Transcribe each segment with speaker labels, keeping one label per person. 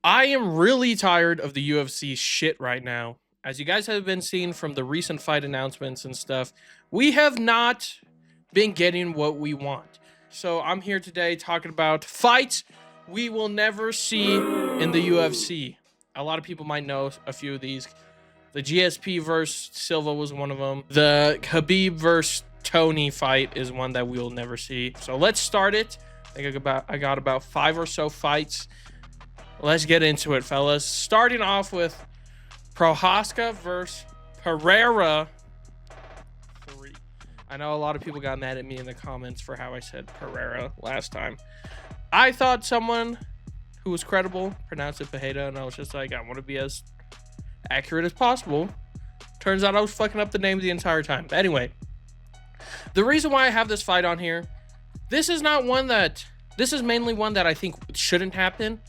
Speaker 1: I am really tired of the UFC shit right now. As you guys have been seeing from the recent fight announcements and stuff, we have not been getting what we want. So I'm here today talking about fights we will never see in the UFC. A lot of people might know a few of these. The GSP versus Silva was one of them. The Khabib versus Tony fight is one that we will never see. So let's start it. I got about 5 or so fights. Let's get into it, fellas. Starting off with Prohaska versus Pereira 3. I know a lot of people got mad at me in the comments for how I said Pereira last time. I thought someone who was credible pronounced it Pajeda, and I was just like, I want to be as accurate as possible. Turns out I was fucking up the name the entire time. But anyway, the reason why I have this fight on here, this is mainly one that I think shouldn't happen.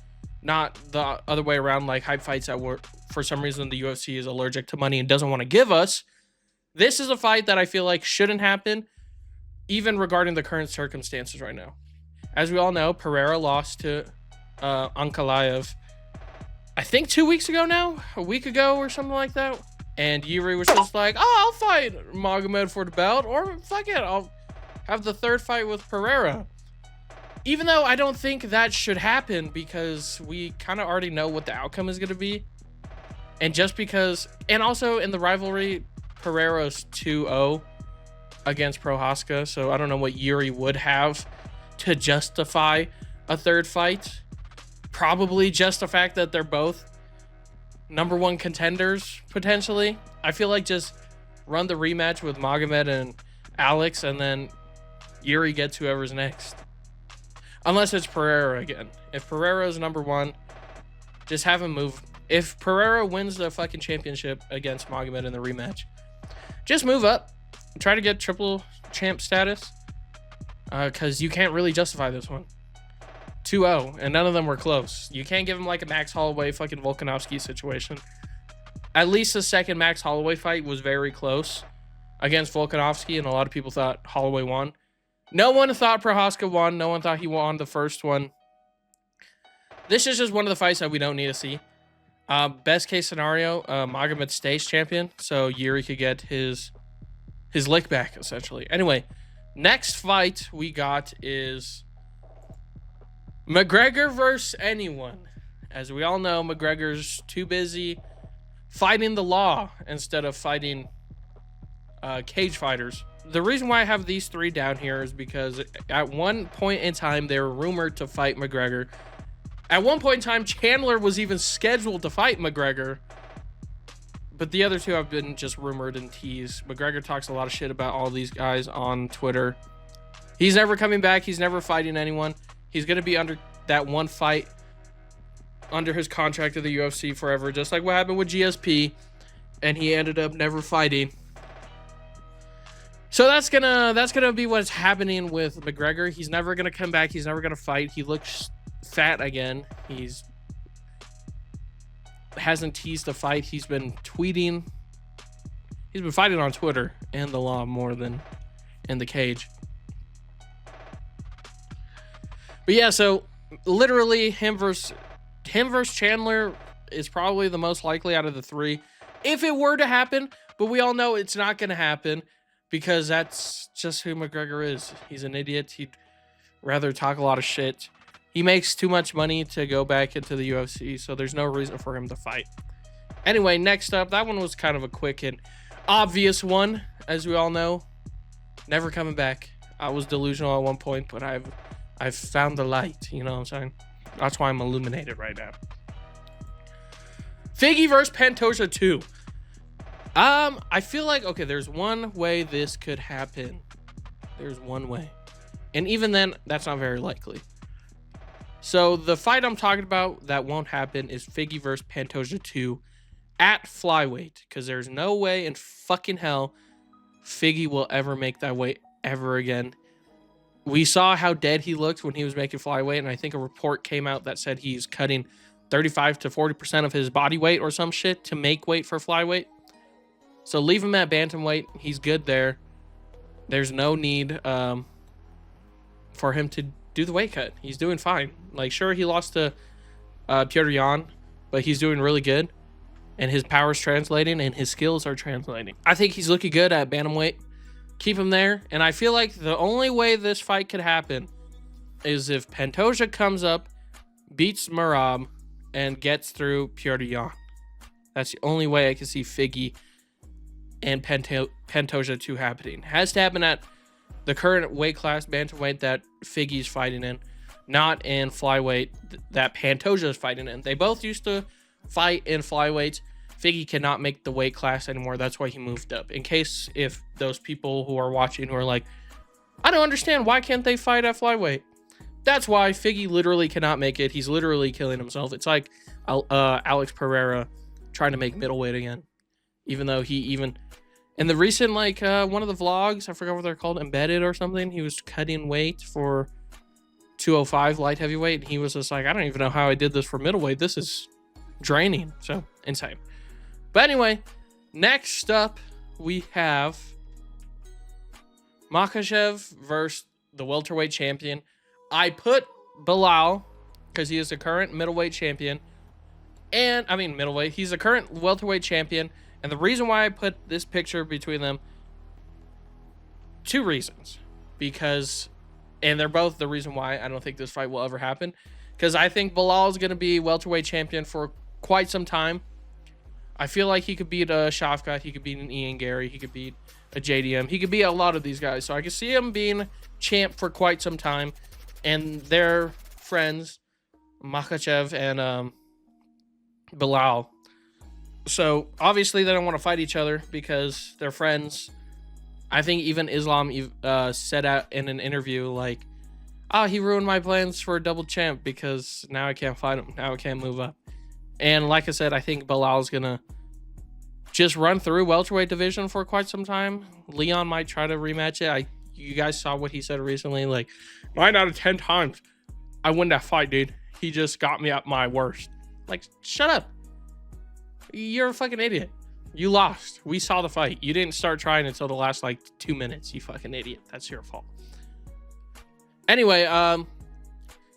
Speaker 1: Not the other way around, like hype fights that were, for some reason, the UFC is allergic to money and doesn't want to give us. This is a fight that I feel like shouldn't happen, even regarding the current circumstances right now. As we all know, Pereira lost to Ankalaev, I think 2 weeks ago now, a week ago or something like that. And Yuri was just like, oh, I'll fight Magomed for the belt, or fuck it, I'll have the third fight with Pereira. Even though I don't think that should happen, because we kind of already know what the outcome is going to be. And just because, and also in the rivalry, Pereira's 2-0 against Prohaska. So I don't know what Yuri would have to justify a third fight. Probably just the fact that they're both number one contenders, potentially. I feel like just run the rematch with Magomed and Alex, and then Yuri gets whoever's next. Unless it's Pereira again. If Pereira is number one, just have him move. If Pereira wins the fucking championship against Magomed in the rematch, just move up. Try to get triple champ status. Because you can't really justify this one. 2-0, and none of them were close. You can't give him like a Max Holloway fucking Volkanovski situation. At least the second Max Holloway fight was very close against Volkanovski, and a lot of people thought Holloway won. No one thought Prohaska won. No one thought he won the first one. This is just one of the fights that we don't need to see. Best case scenario, Magomed stays champion, so Yuri could get his lick back, essentially. Anyway, next fight we got is McGregor versus anyone. As we all know, McGregor's too busy fighting the law instead of fighting cage fighters. The reason why I have these three down here is because at one point in time, they were rumored to fight McGregor. At one point in time, Chandler was even scheduled to fight McGregor. But the other two have been just rumored and teased. McGregor talks a lot of shit about all these guys on Twitter. He's never coming back. He's never fighting anyone. He's going to be under that one fight under his contract of the UFC forever, just like what happened with GSP. And he ended up never fighting. So that's gonna be what's happening with McGregor. He's never gonna come back. He's never gonna fight. He looks fat again. Hasn't teased a fight. He's been tweeting. He's been fighting on Twitter and the law more than in the cage. But yeah, so literally him versus Chandler is probably the most likely out of the three, if it were to happen. But we all know it's not gonna happen, because that's just who McGregor is. He's an idiot. He'd rather talk a lot of shit. He makes too much money to go back into the UFC, so there's no reason for him to fight. Anyway, next up, that one was kind of a quick and obvious one, as we all know. Never coming back. I was delusional at one point, but I've found the light, you know what I'm saying? That's why I'm illuminated right now. Figgy versus Pantoja 2. I feel like, okay, there's one way this could happen. There's one way. And even then, that's not very likely. So the fight I'm talking about that won't happen is Figgy versus Pantoja 2 at flyweight. Because there's no way in fucking hell Figgy will ever make that weight ever again. We saw how dead he looked when he was making flyweight, and I think a report came out that said he's cutting 35 to 40% of his body weight or some shit to make weight for flyweight. So leave him at bantamweight. He's good there. There's no need for him to do the weight cut. He's doing fine. Like, sure, he lost to Petr Yan, but he's doing really good, and his power's translating, and his skills are translating. I think he's looking good at bantamweight. Keep him there, and I feel like the only way this fight could happen is if Pantoja comes up, beats Merab, and gets through Petr Yan. That's the only way I can see Figgy and Pantoja 2 happening. Has to happen at the current weight class, bantamweight, that Figgy's fighting in, not in flyweight that Pantoja is fighting in. They both used to fight in flyweights. Figgy cannot make the weight class anymore. That's why he moved up. In case if those people who are watching who are like, I don't understand, why can't they fight at flyweight? That's why Figgy literally cannot make it. He's literally killing himself. It's like Alex Pereira trying to make middleweight again. Even though he even... In the recent, like, one of the vlogs, I forgot what they're called, Embedded or something, he was cutting weight for 205 light heavyweight. And he was just like, I don't even know how I did this for middleweight. This is draining. So, insane. But anyway, next up, we have Makhachev versus the welterweight champion. I put Bilal because he is the current middleweight champion. And, I mean, middleweight. He's the current welterweight champion. And the reason why I put this picture between them, 2 reasons. Because, and they're both the reason why I don't think this fight will ever happen. Because I think Bilal is going to be welterweight champion for quite some time. I feel like he could beat a Shafkat. He could beat an Ian Gary. He could beat a JDM. He could beat a lot of these guys. So I could see him being champ for quite some time. And their friends, Makhachev and Bilal. So obviously they don't want to fight each other because they're friends. I think even Islam said out in an interview like, oh, he ruined my plans for a double champ because now I can't fight him. Now I can't move up. And like I said, I think Bilal's going to just run through welterweight division for quite some time. Leon might try to rematch it. You guys saw what he said recently. Like, 9 out of 10 times, I win that fight, dude. He just got me at my worst. Like, shut up. You're a fucking idiot. You lost. We saw the fight. You didn't start trying until the last, like, 2 minutes, you fucking idiot. That's your fault. Anyway,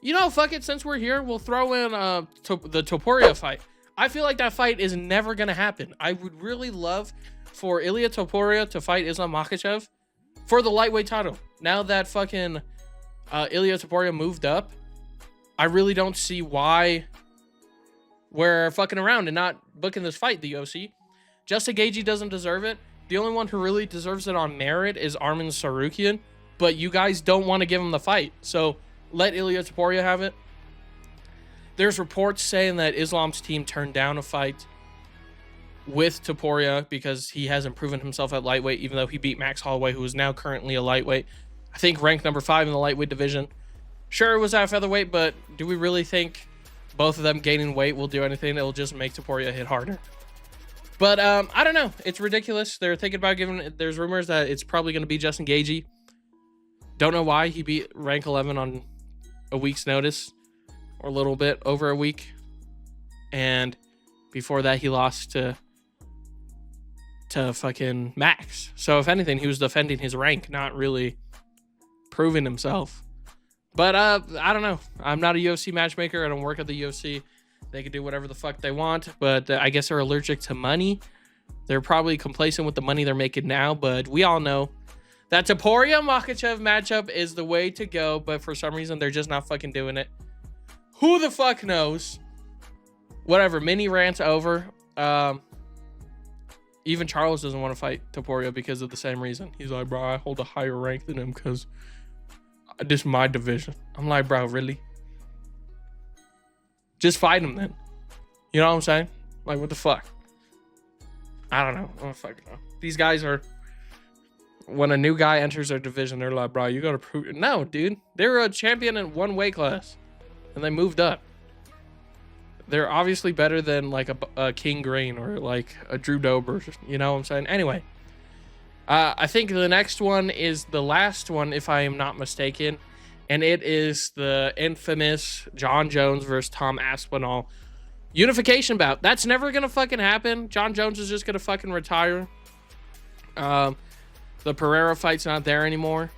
Speaker 1: you know, fuck it. Since we're here, we'll throw in the Topuria fight. I feel like that fight is never going to happen. I would really love for Ilia Topuria to fight Islam Makhachev for the lightweight title. Now that fucking Ilia Topuria moved up, I really don't see why we're fucking around and not booking this fight, the UFC. Justin Gaethje doesn't deserve it. The only one who really deserves it on merit is Arman Sarukian, but you guys don't want to give him the fight. So let Ilia Topuria have it. There's reports saying that Islam's team turned down a fight with Topuria because he hasn't proven himself at lightweight, even though he beat Max Holloway, who is now currently a lightweight. I think ranked number 5 in the lightweight division. Sure, it was at featherweight, but do we really think both of them gaining weight will do anything? It'll just make Topuria hit harder. But I don't know. It's ridiculous. They're thinking about giving... There's rumors that it's probably going to be Justin Gaethje. Don't know why. He beat rank 11 on a week's notice. Or a little bit over a week. And before that, he lost to fucking Max. So if anything, he was defending his rank, not really proving himself. But I don't know. I'm not a UFC matchmaker. I don't work at the UFC. They can do whatever the fuck they want. But I guess they're allergic to money. They're probably complacent with the money they're making now. But we all know that Topuria Makhachev matchup is the way to go. But for some reason, they're just not fucking doing it. Who the fuck knows? Whatever. Mini rant's over. Even Charles doesn't want to fight Topuria because of the same reason. He's like, bro, I hold a higher rank than him because this is my division. I'm like, bro, really? Just fight him then. You know what I'm saying? Like, what the fuck? I don't know. I don't fucking know. These guys are... When a new guy enters their division, they're like, bro, you gotta prove it. No, dude. They were a champion in one weight class. And they moved up. They're obviously better than like a King Green or like a Drew Dober. You know what I'm saying? Anyway. I think the next one is the last one, if I am not mistaken. And it is the infamous John Jones versus Tom Aspinall unification bout. That's never going to fucking happen. John Jones is just going to fucking retire. The Pereira fight's not there anymore.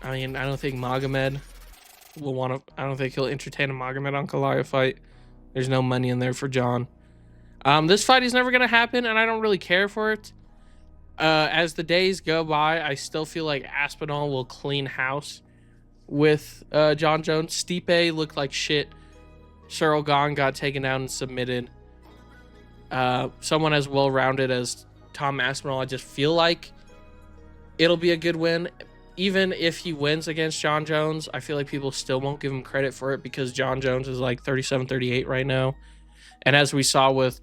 Speaker 1: I mean, I don't think Magomed will want to... I don't think he'll entertain a Magomed Ankalaev fight. There's no money in there for John. This fight is never going to happen, and I don't really care for it. As the days go by, I still feel like Aspinall will clean house with John Jones. Stipe looked like shit. Cyril Gahn got taken down and submitted. Someone as well-rounded as Tom Aspinall, I just feel like it'll be a good win. Even if he wins against John Jones, I feel like people still won't give him credit for it because John Jones is like 37-38 right now. And as we saw with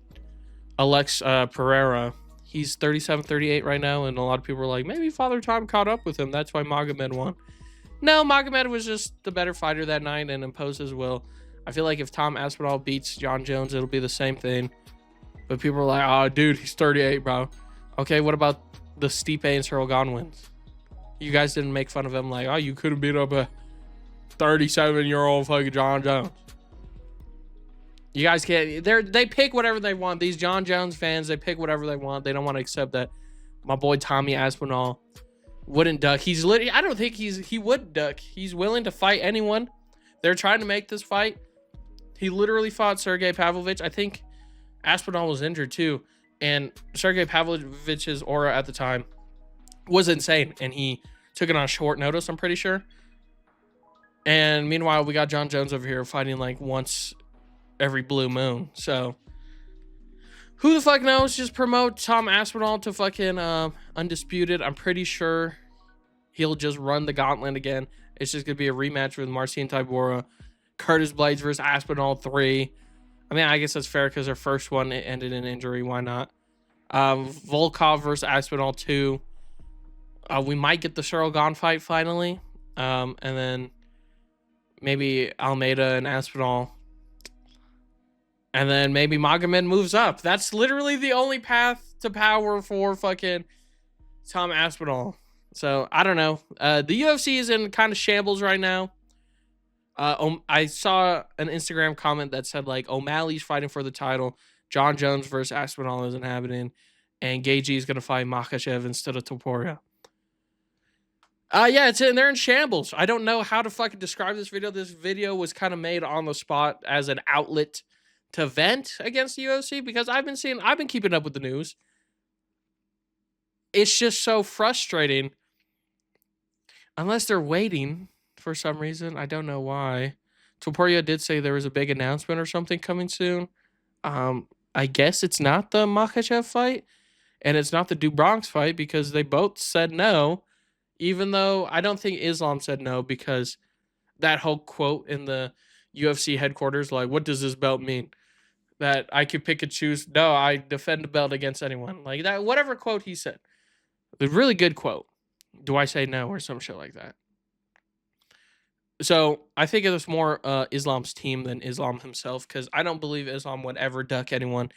Speaker 1: Alex Pereira, he's 37-38 right now, and a lot of people are like, maybe Father Time caught up with him. That's why Magomed won. No, Magomed was just the better fighter that night and imposed his will. I feel like if Tom Aspinall beats John Jones, it'll be the same thing. But people are like, oh, dude, he's 38, bro. Okay, what about the Stipe and Cyril Gahn wins? You guys didn't make fun of him like, oh, you could have beat up a 37-year-old fucking John Jones. You guys can't. They pick whatever they want. These John Jones fans, they pick whatever they want. They don't want to accept that my boy Tommy Aspinall wouldn't duck. He's literally, I don't think he would duck. He's willing to fight anyone. They're trying to make this fight. He literally fought Sergey Pavlovich. I think Aspinall was injured too, and Sergey Pavlovich's aura at the time was insane, and he took it on short notice, I'm pretty sure. And meanwhile, we got John Jones over here fighting like once every blue moon. So who the fuck knows? Just promote Tom Aspinall to fucking undisputed. I'm pretty sure he'll just run the gauntlet again. It's just gonna be a rematch with Marcin Tybura. Curtis Blades versus Aspinall 3. I mean, I guess that's fair because their first one it ended in injury. Why not? Volkov versus Aspinall 2. We might get the Cyril Gahn fight finally. And then maybe Almeida and Aspinall. And then maybe Magomed moves up. That's literally the only path to power for fucking Tom Aspinall. So, I don't know. The UFC is in kind of shambles right now. I saw an Instagram comment that said, like, O'Malley's fighting for the title. John Jones versus Aspinall isn't happening. And Gaethje is going to fight Makhachev instead of Topuria. Yeah, they're in shambles. I don't know how to fucking describe this video. This video was kind of made on the spot as an outlet to vent against the UFC because I've been keeping up with the news. It's just so frustrating. Unless they're waiting for some reason. I don't know why. Topuria did say there was a big announcement or something coming soon. I guess it's not the Makhachev fight. And it's not the Do Bronx fight because they both said no. Even though I don't think Islam said no because that whole quote in the UFC headquarters, like, what does this belt mean? That I could pick and choose. No, I defend the belt against anyone. Like that, whatever quote he said. The really good quote. Do I say no or some shit like that? So I think it was more Islam's team than Islam himself because I don't believe Islam would ever duck anyone.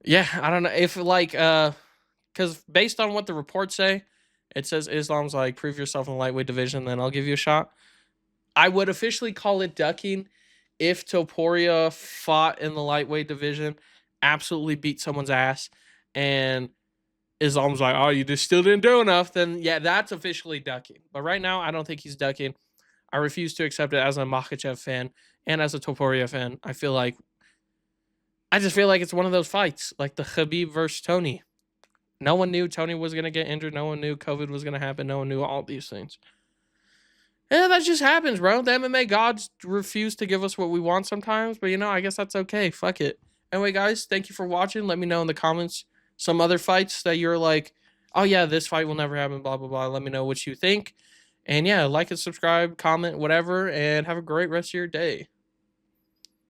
Speaker 1: Yeah, I don't know if like because based on what the reports say, it says Islam's like prove yourself in the lightweight division, then I'll give you a shot. I would officially call it ducking if Topuria fought in the lightweight division, absolutely beat someone's ass, and Islam's like, oh, you just still didn't do enough, then yeah, that's officially ducking. But right now, I don't think he's ducking. I refuse to accept it as a Makhachev fan and as a Topuria fan. I just feel like it's one of those fights, like the Khabib versus Tony. No one knew Tony was going to get injured. No one knew COVID was going to happen. No one knew all these things. Yeah, that just happens, bro. The MMA gods refuse to give us what we want sometimes, but I guess that's okay. Fuck it. Anyway, guys, thank you for watching. Let me know in the comments some other fights that you're like, oh yeah, this fight will never happen, blah, blah, blah. Let me know what you think. And yeah, like and subscribe, comment, whatever, and have a great rest of your day.